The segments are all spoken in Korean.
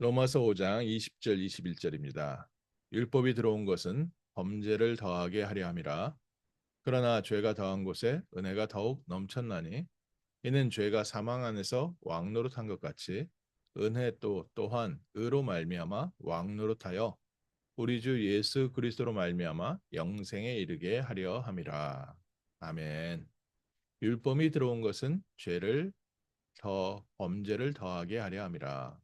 로마서 5장 20절 21절입니다. 율법이 들어온 것은 범죄를 더하게 하려 함이라. 그러나 죄가 더한 곳에 은혜가 더욱 넘쳤나니 이는 죄가 사망 안에서 왕노릇한 것 같이 은혜 또 또한 의로 말미암아 왕노릇하여 우리 주 예수 그리스도로 말미암아 영생에 이르게 하려 함이라. 아멘. 율법이 들어온 것은 죄를 더 범죄를 더하게 하려 함이라.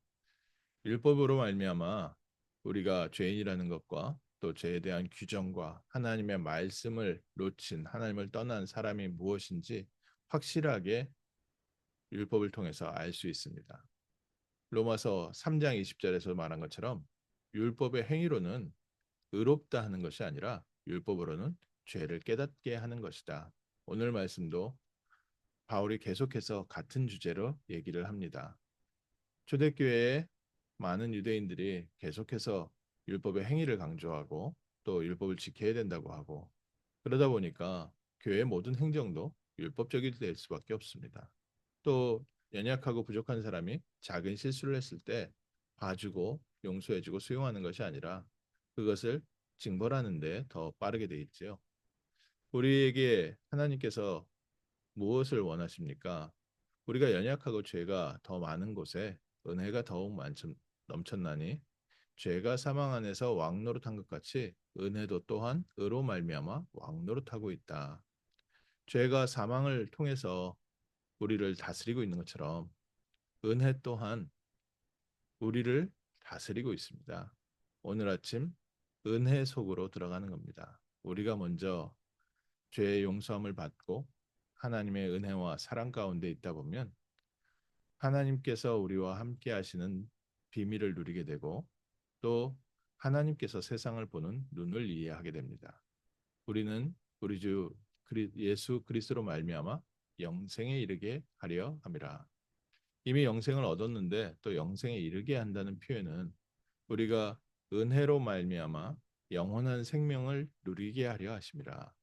율법으로 말미암아 우리가 죄인이라는 것과 또 죄에 대한 규정과 하나님의 말씀을 놓친 하나님을 떠난 사람이 무엇인지 확실하게 율법을 통해서 알 수 있습니다. 로마서 3장 20절에서 말한 것처럼 율법의 행위로는 의롭다 하는 것이 아니라 율법으로는 죄를 깨닫게 하는 것이다. 오늘 말씀도 바울이 계속해서 같은 주제로 얘기를 합니다. 초대교회에 많은 유대인들이 계속해서 율법의 행위를 강조하고 또 율법을 지켜야 된다고 하고 그러다 보니까 교회의 모든 행정도 율법적이 될 수밖에 없습니다. 또 연약하고 부족한 사람이 작은 실수를 했을 때 봐주고 용서해주고 수용하는 것이 아니라 그것을 징벌하는 데 더 빠르게 돼 있지요. 우리에게 하나님께서 무엇을 원하십니까? 우리가 연약하고 죄가 더 많은 곳에 은혜가 더욱 넘쳤나니 죄가 사망 안에서 왕노릇한 것 같이 은혜도 또한 의로 말미암아 왕노릇하고 있다. 죄가 사망을 통해서 우리를 다스리고 있는 것처럼 은혜 또한 우리를 다스리고 있습니다. 오늘 아침 은혜 속으로 들어가는 겁니다. 우리가 먼저 죄의 용서함을 받고 하나님의 은혜와 사랑 가운데 있다 보면 하나님께서 우리와 함께 하시는 비밀을 누리게 되고 또 하나님께서 세상을 보는 눈을 이해하게 됩니다. 우리는 우리 주 예수 그리스도로 말미암아 영생에 이르게 하려 함이라. 이미 영생을 얻었는데 또 영생에 이르게 한다는 표현은 우리가 은혜로 말미암아 영원한 생명을 누리게 하려 하심이라.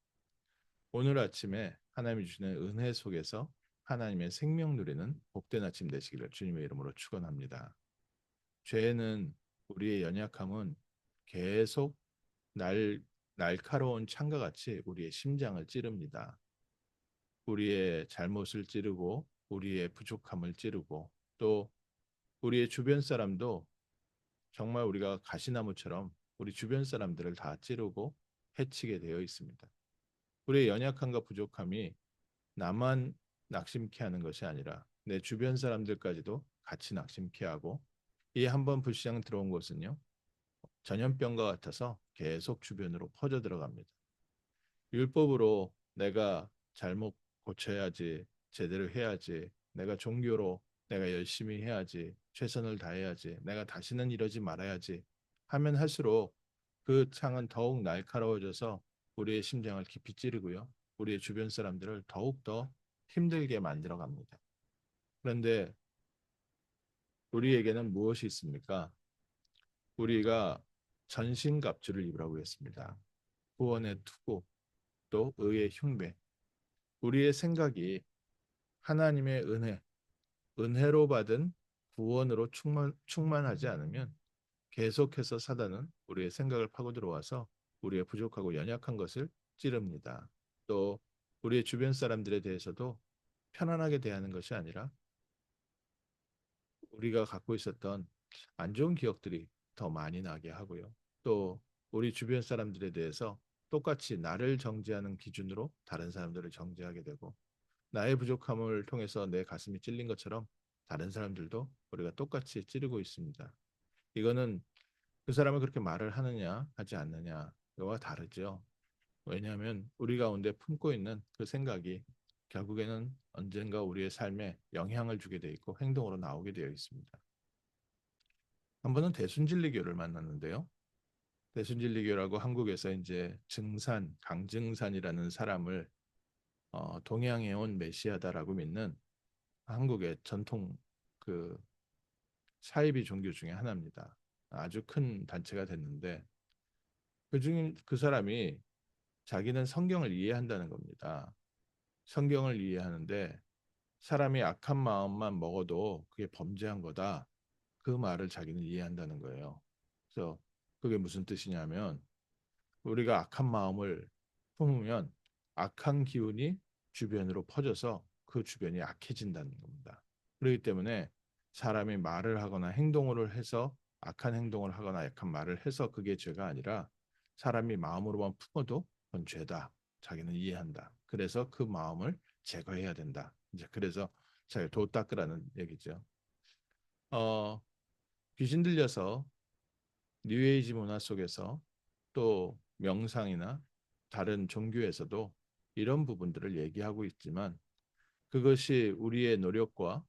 오늘 아침에 하나님이 주시는 은혜 속에서 하나님의 생명 누리는 복된 아침 되시기를 주님의 이름으로 축원합니다. 죄는 우리의 연약함은 계속 날 날카로운 창과 같이 우리의 심장을 찌릅니다. 우리의 잘못을 찌르고 우리의 부족함을 찌르고 또 우리의 주변 사람도 정말 우리가 가시나무처럼 우리 주변 사람들을 다 찌르고 해치게 되어 있습니다. 우리의 연약함과 부족함이 나만 낙심케 하는 것이 아니라 내 주변 사람들까지도 같이 낙심케 하고 이 한번 불시장 들어온 것은요 전염병과 같아서 계속 주변으로 퍼져 들어갑니다. 율법으로 내가 잘못 고쳐야지, 제대로 해야지, 내가 종교로 내가 열심히 해야지, 최선을 다해야지, 내가 다시는 이러지 말아야지 하면 할수록 그 창은 더욱 날카로워져서 우리의 심장을 깊이 찌르고요. 우리의 주변 사람들을 더욱더 힘들게 만들어 갑니다. 그런데 우리에게는 무엇이 있습니까? 우리가 전신갑주를 입으라고 했습니다. 구원의 투구, 또 의의 흉배. 우리의 생각이 하나님의 은혜로 받은 구원으로 충만하지 않으면 계속해서 사단은 우리의 생각을 파고 들어와서 우리의 부족하고 연약한 것을 찌릅니다. 또 우리의 주변 사람들에 대해서도 편안하게 대하는 것이 아니라 우리가 갖고 있었던 안 좋은 기억들이 더 많이 나게 하고요. 또 우리 주변 사람들에 대해서 똑같이 나를 정죄하는 기준으로 다른 사람들을 정죄하게 되고 나의 부족함을 통해서 내 가슴이 찔린 것처럼 다른 사람들도 우리가 똑같이 찌르고 있습니다. 이거는 그 사람은 그렇게 말을 하느냐 하지 않느냐와 다르죠. 왜냐하면 우리 가운데 품고 있는 그 생각이 결국에는 언젠가 우리의 삶에 영향을 주게 돼 있고 행동으로 나오게 되어 있습니다. 한 번은 대순진리교를 만났는데요. 대순진리교라고 한국에서 이제 강증산이라는 사람을 동양에 온 메시아다라고 믿는 한국의 전통 그 사이비 종교 중에 하나입니다. 아주 큰 단체가 됐는데 그중 그 사람이 자기는 성경을 이해한다는 겁니다. 성경을 이해하는데 사람이 악한 마음만 먹어도 그게 범죄한 거다. 그 말을 자기는 이해한다는 거예요. 그래서 그게 무슨 뜻이냐면 우리가 악한 마음을 품으면 악한 기운이 주변으로 퍼져서 그 주변이 악해진다는 겁니다. 그렇기 때문에 사람이 말을 하거나 행동을 해서 악한 행동을 하거나 약한 말을 해서 그게 죄가 아니라 사람이 마음으로만 품어도 그건 죄다. 자기는 이해한다. 그래서 그 마음을 제거해야 된다. 이제 그래서 자기 도 닦으라는 얘기죠. 어, 귀신 들려서 뉴에이지 문화 속에서 또 명상이나 다른 종교에서도 이런 부분들을 얘기하고 있지만 그것이 우리의 노력과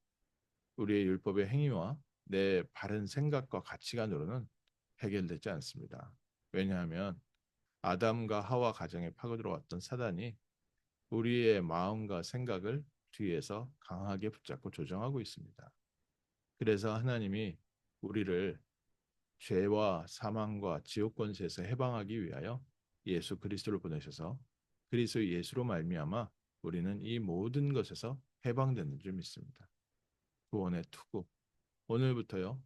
우리의 율법의 행위와 내 바른 생각과 가치관으로는 해결되지 않습니다. 왜냐하면 아담과 하와 가정에 파고 들어왔던 사단이 우리의 마음과 생각을 뒤에서 강하게 붙잡고 조정하고 있습니다. 그래서 하나님이 우리를 죄와 사망과 지옥 권세에서 해방하기 위하여 예수 그리스도를 보내셔서 그리스도 예수로 말미암아 우리는 이 모든 것에서 해방되는 줄 믿습니다. 구원의 투구. 오늘부터요.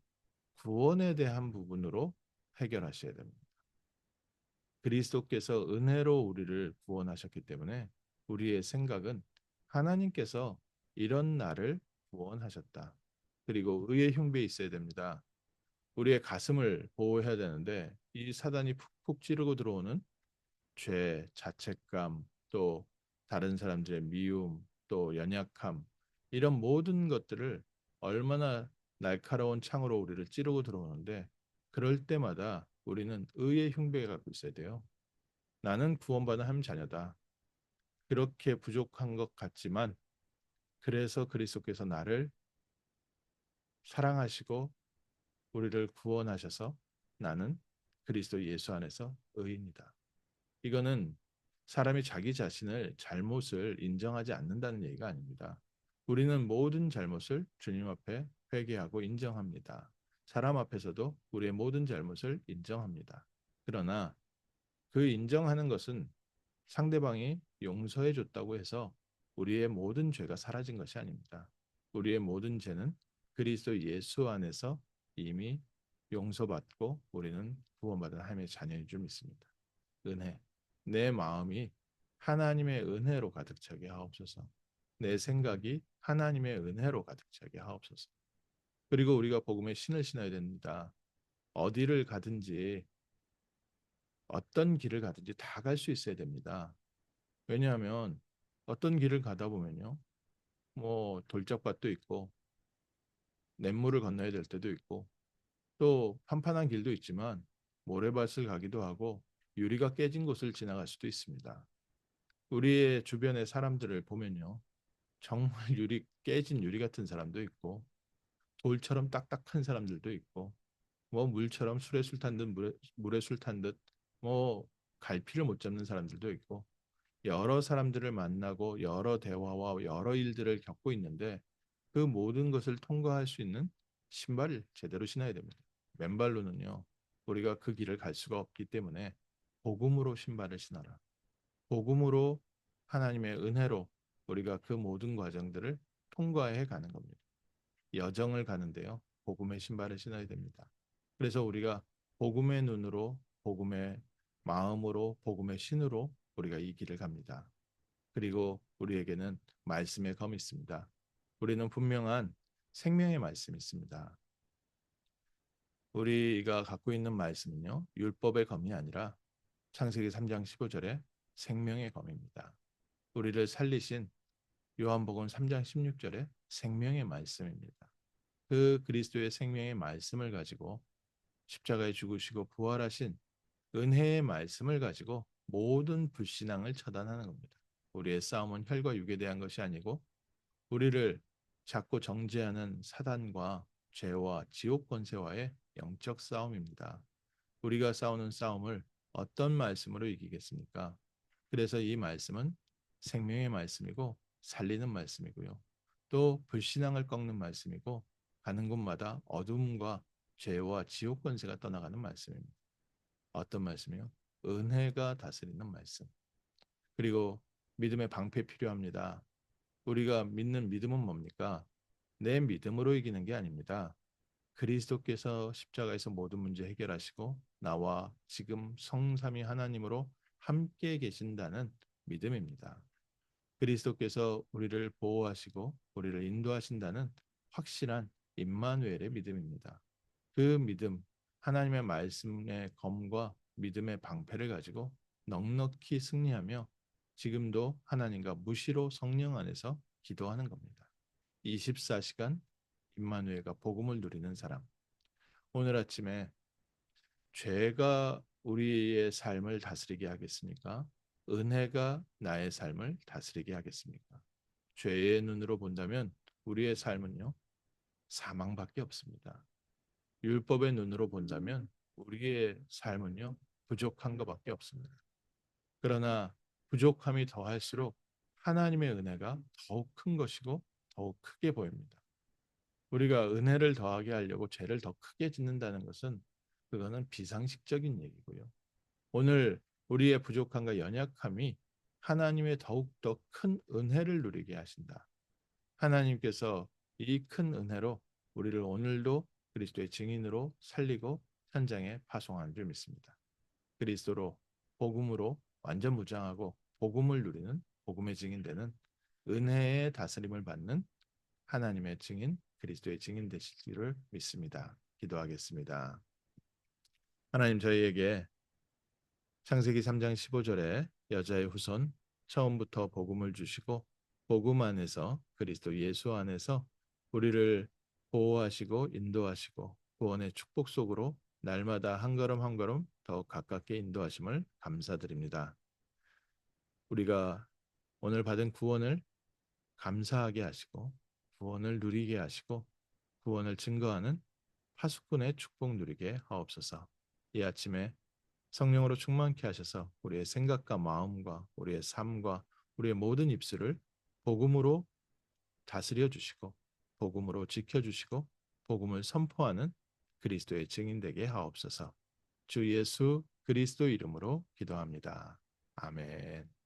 구원에 대한 부분으로 해결하셔야 됩니다. 그리스도께서 은혜로 우리를 구원하셨기 때문에 우리의 생각은 하나님께서 이런 나를 구원하셨다. 그리고 의의 흉배에 있어야 됩니다. 우리의 가슴을 보호해야 되는데 이 사단이 푹푹 찌르고 들어오는 죄, 자책감, 또 다른 사람들의 미움, 또 연약함 이런 모든 것들을 얼마나 날카로운 창으로 우리를 찌르고 들어오는데 그럴 때마다 우리는 의의 흉배가 갖고 있어야 돼요. 나는 구원받은 하나님 자녀다. 그렇게 부족한 것 같지만 그래서 그리스도께서 나를 사랑하시고 우리를 구원하셔서 나는 그리스도 예수 안에서 의인이다. 이거는 사람이 자기 자신을 잘못을 인정하지 않는다는 얘기가 아닙니다. 우리는 모든 잘못을 주님 앞에 회개하고 인정합니다. 사람 앞에서도 우리의 모든 잘못을 인정합니다. 그러나 그 인정하는 것은 상대방이 용서해 줬다고 해서 우리의 모든 죄가 사라진 것이 아닙니다. 우리의 모든 죄는 그리스도 예수 안에서 이미 용서받고 우리는 구원받은 하나님의 자녀인 줄 믿습니다. 은혜. 내 마음이 하나님의 은혜로 가득 차게 하옵소서. 내 생각이 하나님의 은혜로 가득 차게 하옵소서. 그리고 우리가 복음의 신을 신어야 됩니다. 어디를 가든지 어떤 길을 가든지 다 갈 수 있어야 됩니다. 왜냐하면 어떤 길을 가다 보면요. 뭐 돌짝밭도 있고 냇물을 건너야 될 때도 있고 또 판판한 길도 있지만 모래밭을 가기도 하고 유리가 깨진 곳을 지나갈 수도 있습니다. 우리의 주변의 사람들을 보면요. 정말 유리 깨진 유리 같은 사람도 있고 돌처럼 딱딱한 사람들도 있고 뭐 물처럼 술에 술 탄 듯 물에 술 탄 듯 뭐 갈피를 못 잡는 사람들도 있고 여러 사람들을 만나고 여러 대화와 여러 일들을 겪고 있는데 그 모든 것을 통과할 수 있는 신발을 제대로 신어야 됩니다. 맨발로는요. 우리가 그 길을 갈 수가 없기 때문에 복음으로 신발을 신어라. 복음으로 하나님의 은혜로 우리가 그 모든 과정들을 통과해 가는 겁니다. 여정을 가는데요. 복음의 신발을 신어야 됩니다. 그래서 우리가 복음의 눈으로, 복음의 마음으로, 복음의 신으로 우리가 이 길을 갑니다. 그리고 우리에게는 말씀의 검이 있습니다. 우리는 분명한 생명의 말씀이 있습니다. 우리가 갖고 있는 말씀은요. 율법의 검이 아니라 창세기 3장 15절에 생명의 검입니다. 우리를 살리신 요한복음 3장 16절에 생명의 말씀입니다. 그 그리스도의 생명의 말씀을 가지고 십자가에 죽으시고 부활하신 은혜의 말씀을 가지고 모든 불신앙을 처단하는 겁니다. 우리의 싸움은 혈과 육에 대한 것이 아니고 우리를 자꾸 정죄하는 사단과 죄와 지옥 권세와의 영적 싸움입니다. 우리가 싸우는 싸움을 어떤 말씀으로 이기겠습니까? 그래서 이 말씀은 생명의 말씀이고 살리는 말씀이고요. 또 불신앙을 꺾는 말씀이고 가는 곳마다 어둠과 죄와 지옥 권세가 떠나가는 말씀입니다. 어떤 말씀이요? 은혜가 다스리는 말씀. 그리고 믿음의 방패 필요합니다. 우리가 믿는 믿음은 뭡니까? 내 믿음으로 이기는 게 아닙니다. 그리스도께서 십자가에서 모든 문제 해결하시고 나와 지금 성삼위 하나님으로 함께 계신다는 믿음입니다. 그리스도께서 우리를 보호하시고 우리를 인도하신다는 확실한 임마누엘의 믿음입니다. 그 믿음, 하나님의 말씀의 검과 믿음의 방패를 가지고 넉넉히 승리하며 지금도 하나님과 무시로 성령 안에서 기도하는 겁니다. 24시간 임마누엘과 복음을 누리는 사람. 오늘 아침에 죄가 우리의 삶을 다스리게 하겠습니까? 은혜가 나의 삶을 다스리게 하겠습니까? 죄의 눈으로 본다면 우리의 삶은요, 사망밖에 없습니다. 율법의 눈으로 본다면 우리의 삶은요, 부족한 것밖에 없습니다. 그러나 부족함이 더할수록 하나님의 은혜가 더욱 큰 것이고 더욱 크게 보입니다. 우리가 은혜를 더하게 하려고 죄를 더 크게 짓는다는 것은 그거는 비상식적인 얘기고요. 오늘 우리의 부족함과 연약함이 하나님의 더욱더 큰 은혜를 누리게 하신다. 하나님께서 이 큰 은혜로 우리를 오늘도 그리스도의 증인으로 살리고 현장에 파송하는 줄 믿습니다. 그리스도로 복음으로 완전 무장하고 복음을 누리는 복음의 증인되는 은혜의 다스림을 받는 하나님의 증인, 그리스도의 증인 되실 줄을 믿습니다. 기도하겠습니다. 하나님 저희에게 창세기 3장 15절에 여자의 후손 처음부터 복음을 주시고 복음 안에서 그리스도 예수 안에서 우리를 보호하시고 인도하시고 구원의 축복 속으로 날마다 한 걸음 한 걸음 더 가깝게 인도하심을 감사드립니다. 우리가 오늘 받은 구원을 감사하게 하시고 구원을 누리게 하시고 구원을 증거하는 파수꾼의 축복 누리게 하옵소서. 이 아침에 성령으로 충만케 하셔서 우리의 생각과 마음과 우리의 삶과 우리의 모든 입술을 복음으로 다스려 주시고 복음으로 지켜 주시고 복음을 선포하는 그리스도의 증인 되게 하옵소서. 주 예수 그리스도 이름으로 기도합니다. 아멘.